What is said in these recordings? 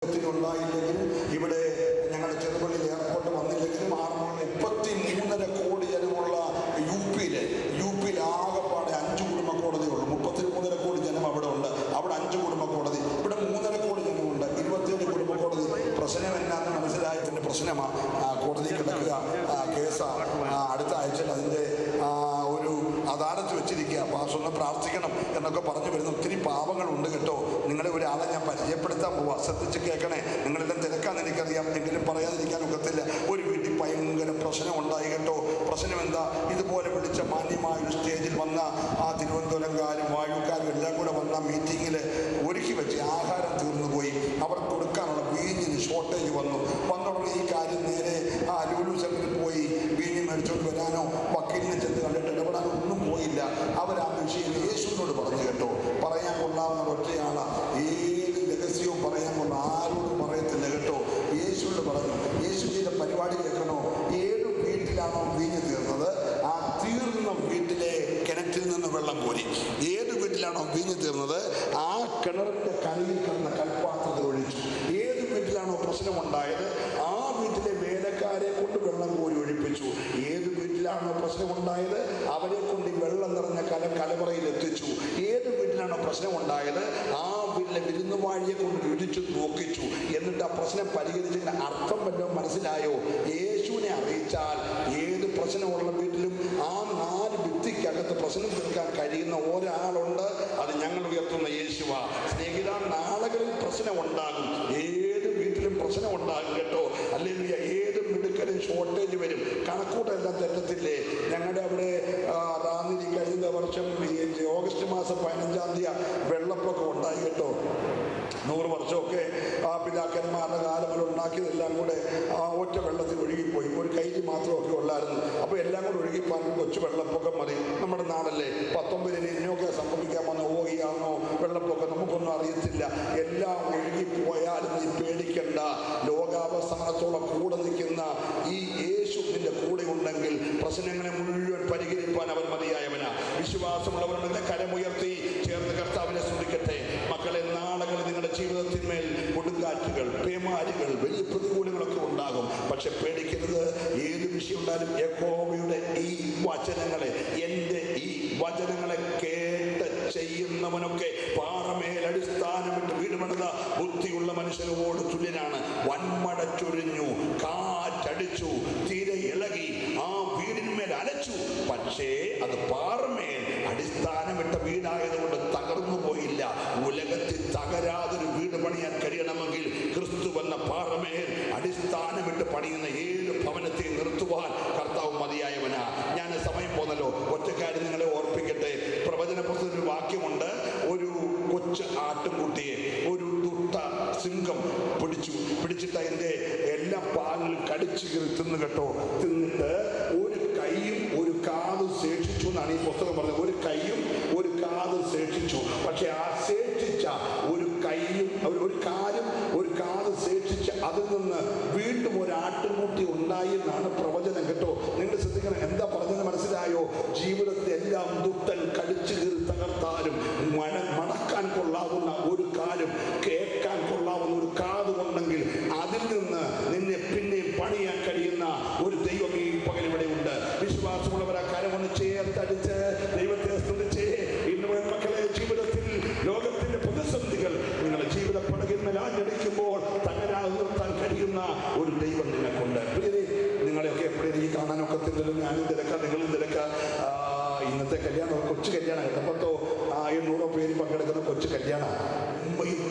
ഉണ്ടായില്ലെങ്കിലും ഇവിടെ ഞങ്ങളുടെ ചെറുപള്ളിയിൽ എയർപോർട്ട് വന്നില്ലെങ്കിലും 33.5 കോടി ജനമുള്ള യു പിയിൽ ആകെപ്പാടെ 5 കുടുംബ കോടതിയുള്ളൂ. 33.5 കോടി ജനം അവിടെ ഉണ്ട്. അവിടെ 5 കുടുംബ കോടതി, ഇവിടെ 3.5 കോടി ജനമുണ്ട്. 27 കുടുംബ കോടതി. പ്രശ്നം എന്നാന്ന് മനസ്സിലായതിൻ്റെ പ്രശ്നമാണ് കോടതി കിടക്കുക കേസാണ്. അടുത്ത ആഴ്ചയിൽ അതിൻ്റെ ഒരു അദാലത്ത് വെച്ചിരിക്കുക. പാസ് ഒന്ന് പ്രാർത്ഥിക്കണം എന്നൊക്കെ പറഞ്ഞു വരുന്ന ഒത്തിരി പാവങ്ങളുണ്ട് കേട്ടോ. നിങ്ങളെ ഒരാളെ ഞാൻ പരിചയപ്പെടുത്താൻ പോവാ, ശ്രദ്ധിച്ച് കേൾക്കണേ. നിങ്ങളെല്ലാം തിരക്കാന്ന് എനിക്കറിയാം, എങ്കിലും പറയാതിരിക്കാൻ ഒക്കത്തില്ല. ഒരു വീട്ടിൽ ഭയങ്കര പ്രശ്നം ഉണ്ടായി കേട്ടോ. പ്രശ്നം എന്താ? ഇതുപോലെ വിളിച്ച മാന്യമായൊരു സ്റ്റേജിൽ വന്ന തിരുവനന്തപുരംകാരും വാഴൂക്കാരും എല്ലാം കൂടെ വന്ന മീറ്റിങ്ങിൽ ഒരുക്കി വെച്ച് ആഹാരം തീർന്നു പോയി. അവർക്ക് കൊടുക്കാനുള്ള വീഞ്ഞിന് ഷോർട്ടേജ് വന്നുടനെ ഈ കാര്യം നേരെ ലുലു സെന്ററിൽ പോയി വീഞ്ഞ് മേടിച്ചുകൊണ്ട് വരാനോ വക്കീലിനെ ചെന്ന് കണ്ടിട്ട് ഇടപെടാനോ ഒന്നും പോയില്ല. അവർ ആ വിഷയം യേശുവിനോട് പറഞ്ഞു കേട്ടോ. പറയാൻ കൊള്ളാവുന്ന ഒറ്റയാളാണ്. ഏത് രഹസ്യവും പറയാൻ കൊള്ള, ആരോടും പറയത്തില്ല കേട്ടോ. യേശുവിനോട് പറഞ്ഞു. യേശു ചെയ്ത പരിപാടി കേൾക്കണോ? 7 വീട്ടിലാണോ വീഞ്ഞ് തീർന്നത്, ആ തീർന്ന വീട്ടിലെ കിണറ്റിൽ നിന്ന് വെള്ളം കോരി. ഏത് വീട്ടിലാണോ വീഞ്ഞ് തീർന്നത്, ആ കിണറിൻ്റെ കരയിൽ കിടന്ന കൽപ്പാത്രത്തിൽ ഒഴിച്ചു. ഏത് വീട്ടിലാണോ പ്രശ്നമുണ്ടായത്, ആ വീട്ടിലെ വേലക്കാരെ കൊണ്ട് വെള്ളം കോരി ഒഴിപ്പിച്ചു. ഏത് വീട്ടിലാണോ പ്രശ്നമുണ്ടായത്, അവരെ കൊണ്ട് വെള്ളം നിറഞ്ഞ കലവറയിൽ എത്തിച്ചു. ഏത് വീട്ടിലാണോ പ്രശ്നമുണ്ടായത്, ആ വീട്ടിലെ വിരുന്നുവാഴിയെ കൊണ്ട് ഇടിച്ചു നോക്കിച്ചു. എന്നിട്ട് ആ പ്രശ്നം പരിഹരിച്ചതിൻ്റെ അർത്ഥം വല്ലതും മനസ്സിലായോ? യേശുവിനെ അറിയിച്ചാൽ ഏത് പ്രശ്നമുള്ള വീട്ടിലും ആ 4 ഭിത്തിക്കകത്ത് പ്രശ്നം തീർക്കാൻ കഴിയുന്ന ഒരാളുണ്ട്. അത് ഞങ്ങൾ ഉയർത്തുന്ന യേശുവാ. സ്നേഹിത, നാളുകളിൽ പ്രശ്നമുണ്ടാകും. ഏത് വീട്ടിലും പ്രശ്നമുണ്ടാകും കേട്ടോ. അല്ലെങ്കിൽ ഏത് മിടുക്കലും ഷോർട്ടേജ് വരും. കണക്കൂട്ടെല്ലാം തെറ്റത്തില്ലേ? ഞങ്ങളുടെ അവിടെ റാന്നിരി കഴിഞ്ഞ വർഷം ഓഗസ്റ്റ് മാസം 15-ാം തീയതി വെള്ളപ്പൊക്കം ഉണ്ടായി കേട്ടോ. 100 വർഷമൊക്കെ പിതാക്കന്മാരുടെ കാലങ്ങൾ ഉണ്ടാക്കിയതെല്ലാം കൂടെ ഒറ്റ വെള്ളത്തിൽ ഒഴുകിപ്പോയി. ഒരു കൈലി മാത്രമൊക്കെ ഉള്ളായിരുന്നു. അപ്പോൾ എല്ലാം കൂടെ ഒഴുകിപ്പോൻ കൊച്ചു വെള്ളപ്പൊക്കം മതി. നമ്മുടെ നാടല്ലേ. 19-ന് എന്നൊക്കെ സംഭവിക്കാൻ വന്ന ഓഹിയാണോ വെള്ളപ്പൊക്കം നമുക്കൊന്നും അറിയത്തില്ല. എല്ലാം ഒഴുകിപ്പോയാലും നീ പേടിക്കണ്ട. ലോകാവസാനത്തോളം കൂടെ നിൽക്കുന്ന ഈ യേശു നിന്റെ കൂടെ ഉണ്ടെങ്കിൽ പ്രശ്നങ്ങളെ മുഴുവൻ പരിഹരിപ്പാൻ അവൻ മതിയായവനാ. വിശ്വാസമുള്ളവരുടെ കരമുയർത്തി ചേർന്ന് കർത്താവിനെ സ്തുതിക്കട്ടെ. മക്കളെ, നാളുകളിൽ നിങ്ങളുടെ ജീവിതത്തിന്മേൽ കൊടുങ്കാറ്റുകൾ, പേമാരികൾ, വലിയ പ്രതികൂലങ്ങളൊക്കെ ഉണ്ടാകും. പക്ഷെ പേടിക്കരുത്. ഏത് വിഷയം ഉണ്ടായാലും യഹോവയുടെ ഈ വചനങ്ങളെ, എൻ്റെ ഈ വചനങ്ങളെ കേട്ട് ചെയ്യുന്നവനൊക്കെ പാറമേൽ അടിസ്ഥാനമിട്ട് വീട് പണിത ബുദ്ധിയുള്ള മനുഷ്യനോട് തുല്യനാണ്. വൻമഴ ചൊരിഞ്ഞു, കാറ്റടിച്ചു, തീരെ ഇളകി, ആ വീടിന്മേൽ അലച്ചു. പക്ഷേ അത് പാറമേൽ അടിസ്ഥാനമിട്ട വീടായതുകൊണ്ട് തകർന്നു പോയില്ല. ഉലകത്തിൽ തകരാതൊരു വീട് പണിയാൻ കഴിയണമെങ്കിൽ ക്രിസ്തു എന്ന പാറമേൽ അടിസ്ഥാനമിട്ട് പണിയുന്ന 7 ഭവനത്തെ നിർത്തുവാൻ കർത്താവ് മതിയായവനാ. ഞാൻ സമയം പോന്നല്ലോ, ഒറ്റക്കാര്യം നിങ്ങളെ ഓർപ്പിക്കട്ടെ. പ്രവചന പുസ്തകത്തിൽ വാക്യമുണ്ട്, ഒരു കൊച്ചു ആട്ടുംകുട്ടിയെ ഒരു ദുഷ്ട സിംഹം പിടിച്ചിട്ട് അതിൻ്റെ എല്ലാ പാലും കടിച്ചു തിന്നു കേട്ടോ. തിന്നിട്ട് ഒരു കൈയും ഒരു കാതും ശേഷിച്ചു എന്നാണ് ഈ പുസ്തകം പറഞ്ഞത്. ഒരു കൈയും ഒരു കാതും ശേഷിച്ചു. പക്ഷെ ആ ശേഷിച്ച ഒരു കൈയും ഒരു കാലും ഒരു കാതും ശേഷിച്ച് അതിൽ നിന്ന് വീണ്ടും ഒരു ആട്ടുംകുട്ടി ഉണ്ടായി എന്നാണ് പ്രവചനം കേട്ടോ. നിങ്ങൾ ശ്രദ്ധിക്കണം. എന്താ പറഞ്ഞത് മനസ്സിലായോ? ജീവിതത്തെ എല്ലാം ദുഷ്ടൻ കടിച്ചു കീറി തകർത്താലും മണക്കാൻ കൊള്ളാവുന്ന ഒരു കാലും കേൾക്കാൻ കൊള്ളാവുന്ന ഒരു കാതുമുണ്ടെങ്കിൽ അതിൽ നിന്ന് നിന്നെ പിന്നെയും പണിയാൻ കഴിയുന്ന ഒരു ദൈവം ഈ പകലിവിടെ ഉണ്ട്. വിശ്വാസമുള്ളവരെ കരമൊന്ന് ചേർത്തടിച്ച് ദൈവത്തെ സ്തുതിച്ച് ഇന്ന് മക്കളെ, ജീവിതത്തിൽ ലോകത്തിന്റെ പ്രതിസന്ധികൾ നിങ്ങളുടെ ജീവിത പടകിന്മേൽ ആഞ്ഞടിക്കുമ്പോൾ തകരാൻ കഴിയുന്ന ഒരു ദൈവം നിനക്കുണ്ട്. പ്രിയരെ, നിങ്ങളെയൊക്കെ എപ്പോഴും ഈ കാണാനൊക്കത്തില്ലല്ലോ. ഞാനും തിരക്കാം, നിങ്ങളും തിരക്കാം. ഇന്നത്തെ കല്യാണം കൊച്ചു കല്യാണം കേട്ടപ്പോ 800 പേര് പങ്കെടുക്കുന്ന കൊച്ചു കല്യാണം.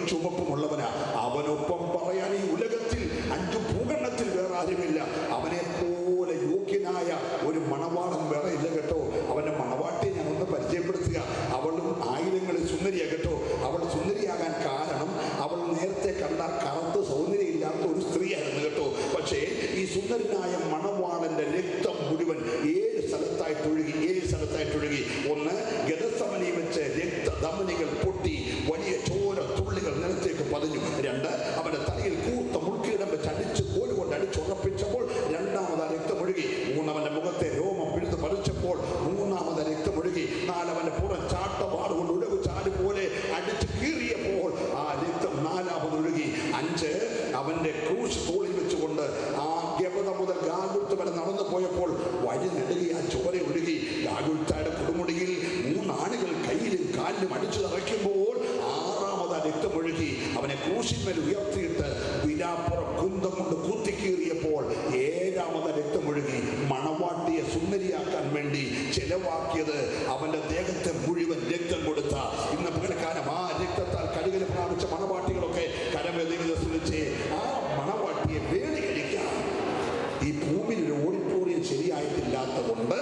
ചുവപ്പുമുള്ളവനാ. അവനൊപ്പം പറയാൻ ഈ ഉലകത്തിൽ 5 ഭൂഖണ്ഡത്തിൽ വേറെ ആരുമില്ല. അവനെ പോലെ യോഗ്യനായ ഒരു മണവാളൻ വേറെ ഇല്ല കേട്ടോ. അവന്റെ മണവാട്ടിയെ ഞാൻ ഒന്ന് പരിചയപ്പെടുത്തുക. അവളും 1000ങ്ങളിൽ സുന്ദരിയാ കേട്ടോ. അവൾ സുന്ദരിയാകാൻ കാരണം അവൾ നേരത്തെ കണ്ട കറുത്ത് സൗന്ദര്യമില്ലാത്ത ഒരു സ്ത്രീയായിരുന്നു കേട്ടോ. പക്ഷേ ഈ സുന്ദരനായ മണവാളന്റെ രക്തം മുഴുവൻ 7 സ്ഥലത്തായിട്ടൊഴുകി. ഒന്ന്, ഗദസമനിൽ വെച്ച് രക്തധമനികൾ പൊട്ടി വലിയ ചോര തുള്ളികൾ നിലത്തേക്ക് പതിഞ്ഞു. 2, അവന്റെ തലയിൽ കൂർത്ത മുൾക്കിടം വെച്ച് അടിച്ച് കോലുകൊണ്ട് അടിച്ചുറപ്പിച്ചപ്പോൾ 2ാമത് രക്തമൊഴുകി. 3, അവന്റെ മുഖത്തെ രോമം പിഴുത് പറിച്ചപ്പോൾ 3ാമത് രക്തമൊഴുകി. 4, അവന്റെ പുറം ചാട്ടപാടുകൊണ്ട് ഉലവ് ചാല് പോലെ അടിച്ച് കീറിയപ്പോൾ ആ രക്തം 4ാമത് ഒഴുകി. 5, അവന്റെ ക്രൂശ് തോളിൽ വെച്ചുകൊണ്ട് ആ ഗബത മുതൽ ഗാഗുൽത്ത വരെ നടന്നു പോയപ്പോൾ വഴി നെടുകി, ആ ചോര ഒഴുകി. ഗാഗുൽത്തയുടെ കൊടുമുടിയിൽ 3 ആണികൾ കയ്യിലും കാലിലും അടിച്ചു തറയ്ക്കുമ്പോൾ 6ാമത് രക്തമൊഴുകി. അവനെ ക്രൂശിന്മേൽ ഉയർത്തിയിട്ട് വിലാപ്പുറം കുന്തം കൊണ്ട് കുത്തിക്കീറിയപ്പോൾ 7ാമത് രക്തമൊഴുകി. മണവാട്ടിയെ സുന്ദരിയാക്കാൻ വേണ്ടി ചെലവാക്കിയത് അവന്റെ ദേഹത്തെ മുഴുവൻ രക്തം കൊടുത്ത ഇന്ന് പകൽക്കാലം ആ രക്തത്താൽ കഴുകൽ പ്രാപിച്ച മണവാട്ടികളൊക്കെ കരമേദവിനെ ശ്രമിച്ച് ആ മണവാട്ടിയെ വേണികരിക്കാം. ഈ ഭൂമിയിൽ ഒരു ഓഡിറ്റോറിയം ശരിയായിട്ടില്ലാത്തതുകൊണ്ട്,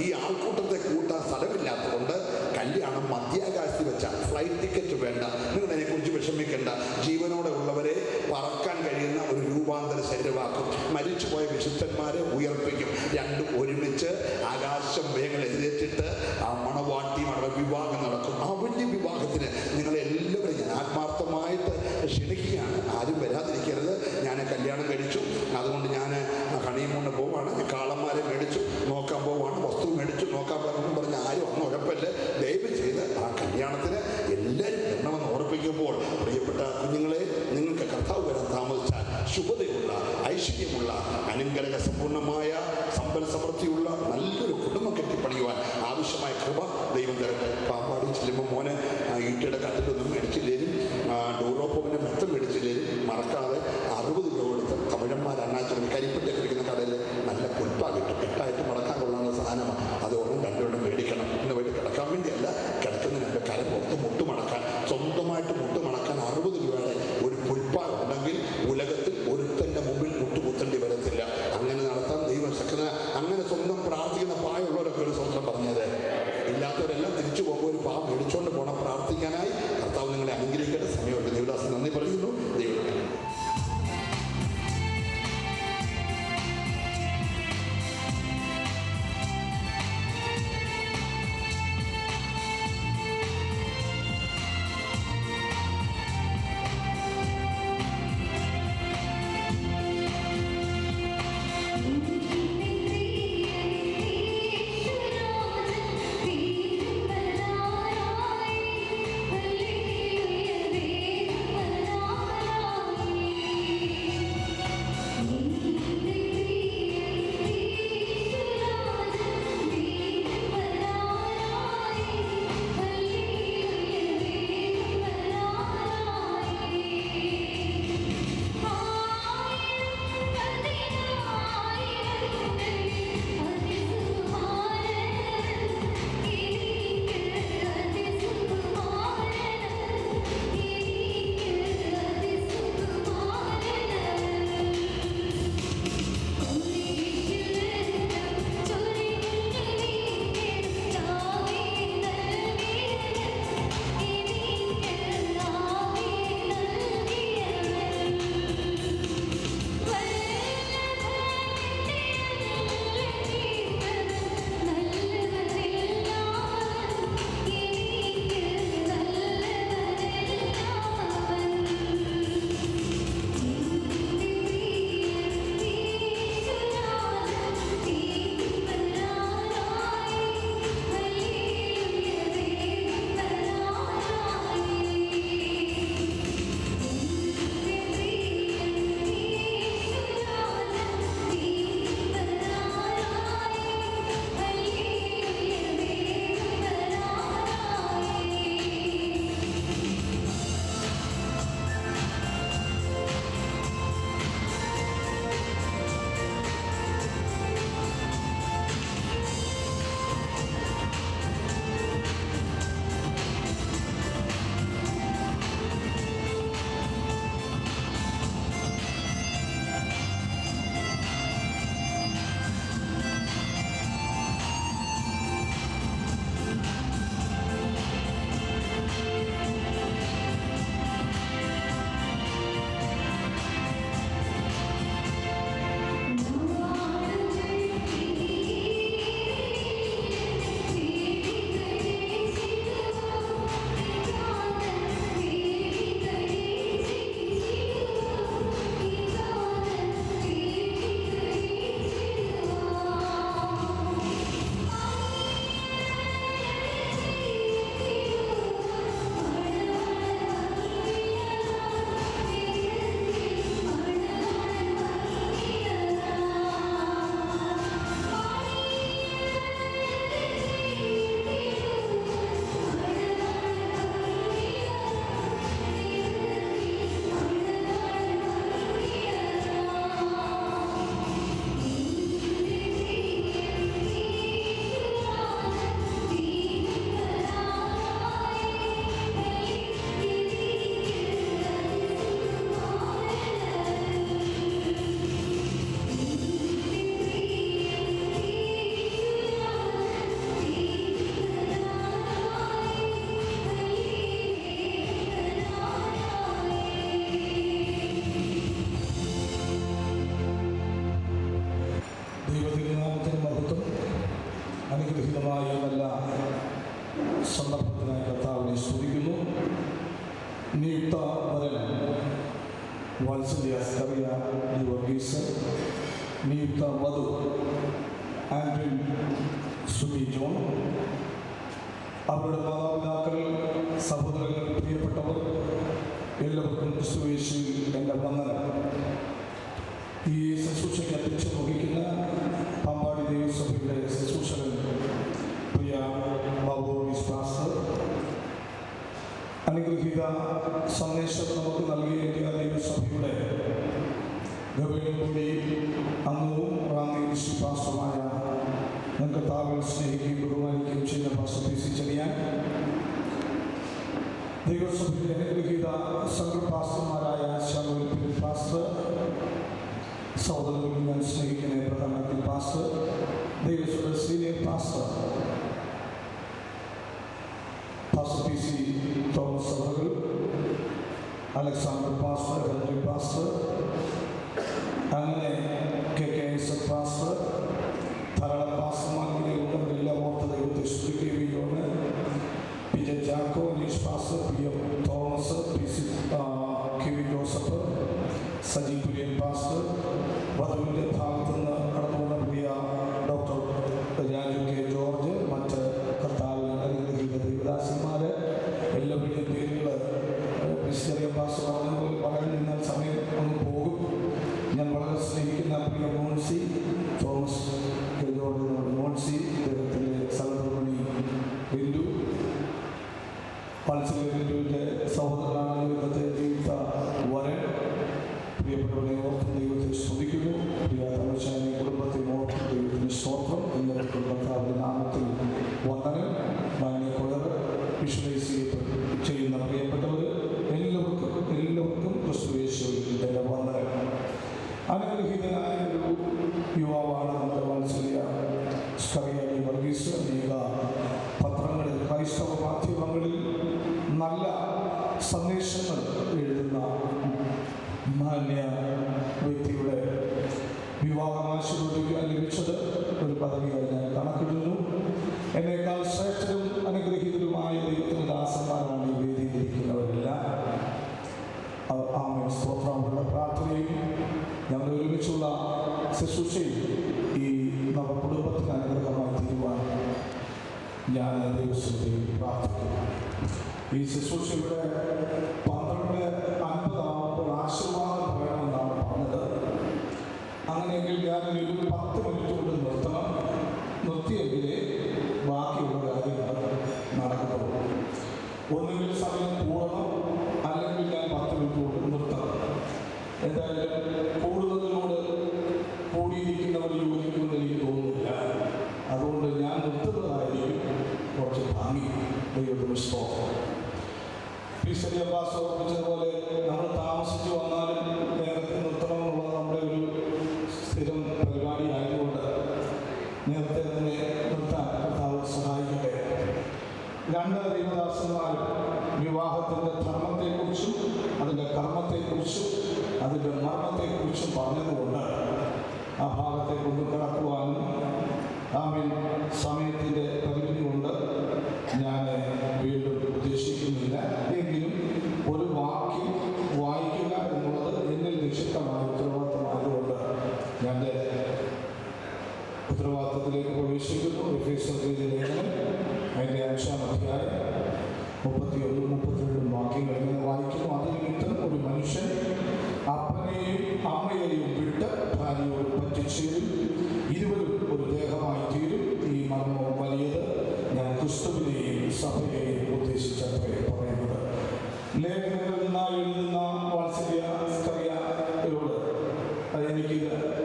ഈ ആൾക്കൂട്ടത്തെ കൂട്ടാൻ സ്ഥലമില്ലാത്തതുകൊണ്ട് കല്യാണം മധ്യാകാശത്തിൽ വെച്ച ഫ്ലൈറ്റ് ടിക്കറ്റ് വേണ്ട. നിങ്ങൾ അതിനെക്കുറിച്ച് വിഷമിക്കേണ്ട. ജീവനോടെ ഉള്ളവരെ പറക്കാൻ കഴിയുന്ന ഒരു രൂപാന്തര ശരീരമാക്കും. മരിച്ചുപോയ വിശുദ്ധന്മാരെ ഉയർപ്പിക്കും. രണ്ടും ഒരുമിച്ച് ആകാശം വേഗം എഴുന്നേറ്റിട്ട് ആ മണവാട്ടി വിവാഹം നടക്കും. ആ വലിയ വിവാഹത്തിന് നിങ്ങളെല്ലാവരും ഞാൻ ആത്മാർത്ഥമായിട്ട് ക്ഷണിക്കുകയാണ്. ആരും വരാതിരിക്കരുത്. ഞാൻ കല്യാണം കഴിച്ചു, അതുകൊണ്ട് ഞാൻ ഹണിമൂണിന് പോവാണ്, കാളന്മാരെ മേടിച്ചു നോക്കാൻ പോവാണ്, വസ്തു മേടിച്ചു നോക്കാൻ പോകുന്നു പറഞ്ഞ് ആരും ഒന്നും ഉഴപ്പല്ലേ. ദയവ് ചെയ്ത് ആ കല്യാണത്തിന് എല്ലാവരും വരണമെന്ന് ഓർപ്പിക്കുമ്പോൾ പ്രിയപ്പെട്ട കുഞ്ഞുങ്ങളെ, നിങ്ങൾക്ക് കർത്താവ് വരാൻ താമസിച്ചാൽ ശുഭതയുള്ള, ഐശ്വര്യമുള്ള, അനുഗ്രഹ സമ്പൂർണമായ, സമ്പൽ സമൃദ്ധിയുള്ള നല്ലൊരു കുടുംബം കെട്ടിപ്പണിയുവാൻ ആവശ്യമായ കൃപ ദൈവം തരട്ടെ. പാമ്പാടി ചെല്ലുമ്പോൾ മോനെ ഈട്ടിയുടെ കട്ടിലൊന്നും മേടിച്ചില്ലേലും, ഡോറോപ്പോവിൻ്റെ മെത്തം മേടിച്ചില്ലേലും മറക്കാതെ 60 രൂപ കൊടുത്ത് തമിഴന്മാർ അണ്ണാച്ചി കരിപ്പറ്റൊക്കെ ഇരിക്കുന്ന കടയിൽ നല്ല പുൽപ്പാ കിട്ടും. 8ആയിട്ട് മടക്കാൻ കൊള്ളാവുന്ന സാധനമാണ്. അത് 1-2 മേടിക്കണം. ഇന്ന് വഴി കിടക്കാൻ വേണ്ടിയല്ല, കിടക്കുന്നതിന് കര പുറത്ത് മുട്ടുമടക്കാൻ, സ്വന്തമായിട്ട് മുട്ടുമടക്കാൻ 60 രൂപയുടെ ഒരു പുൽപ്പാ ഉണ്ടെങ്കിൽ ഉലകത്തിൽ ഒരുത്തൻ്റെ മുമ്പിൽ മുട്ടുകുത്തേണ്ടി വരത്തില്ല. അങ്ങനെ നടത്താൻ ദൈവം സ്കറിയ ഡി വർഗീസ്, നിയുക്ത വധു ആൻഡ്രിൻ സുബി ജോൺ, അവരുടെ മാതാപിതാക്കൾ, സഹോദരങ്ങൾ, പ്രിയപ്പെട്ടവർ എല്ലാവർക്കും ക്രിസ്തുയേശുവിൽ എൻ്റെ വന്ദനം. ഈ ശുശ്രൂഷയ്ക്ക് അധ്യക്ഷം വഹിക്കുന്ന പാമ്പാടി ദേവസഭയുടെ ശുശ്രൂഷകൻ പ്രിയ ബാബു പാസ്റ്റർ, അനുഗ്രഹീത സന്ദേശം നമുക്ക് നൽകിയ ദേവസഭയുടെ ഗവേണി അംഗവും റാന്നി ഡിസ്ട്രിക്ട് പാസ്റ്ററുമായ ഞങ്ങൾക്ക് താങ്കൾ സ്നേഹിക്കുകയും ബഹുമാനിക്കുകയും ചെയ്യുന്ന പാസ്റ്റർ പി സി ചെറിയാൻ, ദൈവസഭയുടെ അനുഗ്രഹീത സംഘ പാസ്റ്റർമാരായ ശാമുവേൽ പി പാസ്റ്റർ, സഹോദരങ്ങളിൽ ഞാൻ സ്നേഹിക്കുന്ന പ്രധാനമന്ത്രി പാസ്റ്റർ, ദൈവസഭയുടെ senior pastor pastor P C Thomas അവர்கள், അലക്സാണ്ടർ പാസ്റ്റർ, ഹെൻറി പാസ്റ്റർ, അങ്ങനെ കെ കെ ഐസക് പാസ്റ്റർ, ധാരാളം പാസ്റ്റർമാരുടെ ഉള്ളവരെല്ലാം ഓർത്ത ദൈവത്തെ സ്തുതിക്കുകയാണ്. പി ജെ ജാക്കോ, നീഷ് pastor, P M Thomas, P C K V Joseph, Saji Kurian pastor, വധുവിൻ്റെ ഭാഗത്തു നിന്ന് കടന്നുവന്ന പ്രിയ ഡോക്ടർ രാജു കെ ജോർജ്, മറ്റ് കർത്താവിൽ അനുഗ്രഹീത ദേവദാസന്മാർ, എല്ലാവരുടെയും പേരുകൾ ചെറിയ പാസ്റ്റർ പറഞ്ഞതുപോലെ പറയാൻ നിന്നാൽ സമയം ഒന്ന് പോകും. ഞാൻ വളരെ സ്നേഹിക്കുന്ന പ്രിയ മോൻസി തോമസ് ജോർജിനോട്, മോൻസി അദ്ദേഹത്തിൻ്റെ സഹധർമ്മിണി ബിന്ദു, മത്സര ബിന്ദുവിൻ്റെ സഹോദരനാണ് ഇന്നത്തെ ദൈവ വരൻ, പ്രിയപ്പെട്ടവരെ ഓർത്തും ദൈവത്തെ സ്തുതിക്കുന്നു. പ്രിയ തമശാനി കുടുംബത്തെ ഓർത്തും ദൈവത്തിൻ്റെ സ്തോത്രം. എല്ലാവർക്കും കർത്താവിൻ്റെ നാമത്തിൽ വന്ദനം. മാന്യ കൊയർ വിഷ്വലൈസ് ചെയ്യുന്ന പ്രിയപ്പെട്ടവർ എല്ലാവർക്കും ക്രിസ്തുയേശുവിൻ്റെ വന്ദനം. അനുഗ്രഹീതനായ ഒരു യുവാവാണ് നമ്മുടെ വാത്സല്യ സ്കറിയ ഡി വർഗീസ്. അനേക പത്രങ്ങളിൽ, ക്രൈസ്തവ മാധ്യമങ്ങളിൽ നല്ല സന്ദേശങ്ങൾ എഴുതുന്ന മാന്യ വ്യക്തിയുടെ വിവാഹമാശീർവദിക്കാൻ ലഭിച്ചത് ഒരു പദവിയായി ഞാൻ കണക്കിടുന്നു. എന്നേക്കാൾ ശ്രേഷ്ഠരും അനുഗ്രഹീതരുമായ ദൈവത്തിൻ്റെ ദാസന്മാരാണ് ഈ വേദിയിലിരിക്കുന്നവരെല്ലാം. ആമേൻ. സ്തോത്രം. അവരുടെ പ്രാർത്ഥനയും ഞങ്ങളുടെ ഒരുമിച്ചുള്ള ശുശ്രൂഷയും ഈ നവകുടുംബത്തിന് അനുഗ്രഹമായി തീരുവാൻ ഞാൻ ദൈവത്തെ പ്രാർത്ഥിക്കുന്നു. ഈ ശുശ്രൂഷയുടെ 12:50 ആശീർവാദം പറയണമെന്നാണ് പറഞ്ഞത്. അങ്ങനെയെങ്കിൽ ഞാനൊരു 10 മിനിറ്റ് കൊണ്ട് നിർത്തണം. നിർത്തിയെങ്കിലേ ബാക്കിയുള്ള കാര്യങ്ങൾ നടക്കുന്നുള്ളൂ. ഒന്നുകിൽ സമയം കൂടണം, അല്ലെങ്കിൽ ഞാൻ 10 മിനിറ്റ് കൊണ്ട് നിർത്തണം. എന്തായാലും കൂടുന്നതിനോട് കൂടിയിരിക്കുന്നവർ യോജിക്കുമെന്ന് എനിക്ക് തോന്നുന്നില്ല. അതുകൊണ്ട് ഞാൻ നിർത്തുന്നതായിരിക്കും കുറച്ച് ഭംഗി. ദൈവത്തിന് സ്തോത്രം. ചെറിയ പാസ് ഓർപ്പിച്ചതുപോലെ നമ്മൾ താമസിച്ച് വന്നാലും നേരത്തെ നിർത്തണമെന്നുള്ളത് നമ്മുടെ ഒരു സ്ഥിരം പരിപാടി ആയതുകൊണ്ട് നേരത്തെ തന്നെ നിർത്താൻ കർത്താവ് സഹായിക്കട്ടെ. 2 ദൈവദാസന്മാരും വിവാഹത്തിൻ്റെ ധർമ്മത്തെക്കുറിച്ചും അതിൻ്റെ കർമ്മത്തെക്കുറിച്ചും അതിൻ്റെ മർമ്മത്തെക്കുറിച്ചും പറഞ്ഞതുകൊണ്ട് ആ ഭാഗത്തെ കൊണ്ട് കിടക്കുവാനും സമയത്തിൻ്റെ പരിമിതി കൊണ്ട് ഞാൻ വീണ്ടും ഉദ്ദേശിക്കുന്നില്ല. എങ്കിലും ഒരു വാക്യം വായിക്കുക എന്നുള്ളത് എന്നിൽ നിക്ഷിപ്തമായ ഉത്തരവാദിത്തമായതുകൊണ്ട് ഞാൻ ഉത്തരവാദിത്തത്തിലേക്ക് പ്രവേശിക്കുന്നു. എഫേസ്യരുടെ ലേഖനം അതിൻ്റെ 5-ാം അധ്യായം 31-32 വാക്യങ്ങൾ ഇങ്ങനെ വായിക്കുന്നു. അതിനിമിത്തം ഒരു മനുഷ്യൻ അപ്പനെയും അമ്മയെയും വിട്ട് ഭാര്യയോട് പറ്റിച്ചേരും, ഇരുവരും ഒരു ദേഹമായി തീരും. ഈ മർമ്മം വലിയത്. ഞാൻ ക്രിസ്തുവിനെയും സഭയെയും ഉദ്ദേശിച്ചത്രേ പറയുന്നത്. ലേഖനങ്ങളിൽ നിന്ന് എഴുതുന്ന വാത്സല്യ സ്കറിയയോട് എനിക്ക്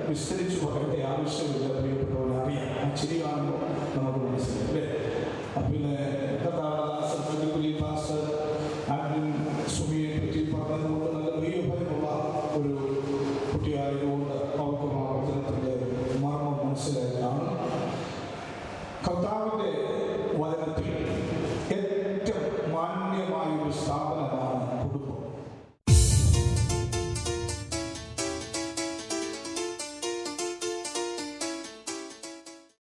വിസ്തരിച്ചു പറയേണ്ട ആവശ്യമില്ല. പ്രിയപ്പെട്ടവരെ അറിയാം. ചിരി കാണുമ്പോൾ നമുക്ക് മനസ്സിലായി അല്ലേ. പിന്നെ പാസ്റ്റർ ആൻഡ്രിൻ സുമിയെ പറ്റി പറഞ്ഞതുകൊണ്ട് നല്ല പ്രിയഭയമുള്ള ഒരു കുട്ടിയായതുകൊണ്ട് അവർക്ക് പ്രവർത്തനത്തിൻ്റെ മർമ്മം മനസ്സിലായതാണ്. കർത്താവിൻ്റെ വചനത്തിൽ ഏറ്റവും മാന്യമായ ഒരു സ്ഥാപനം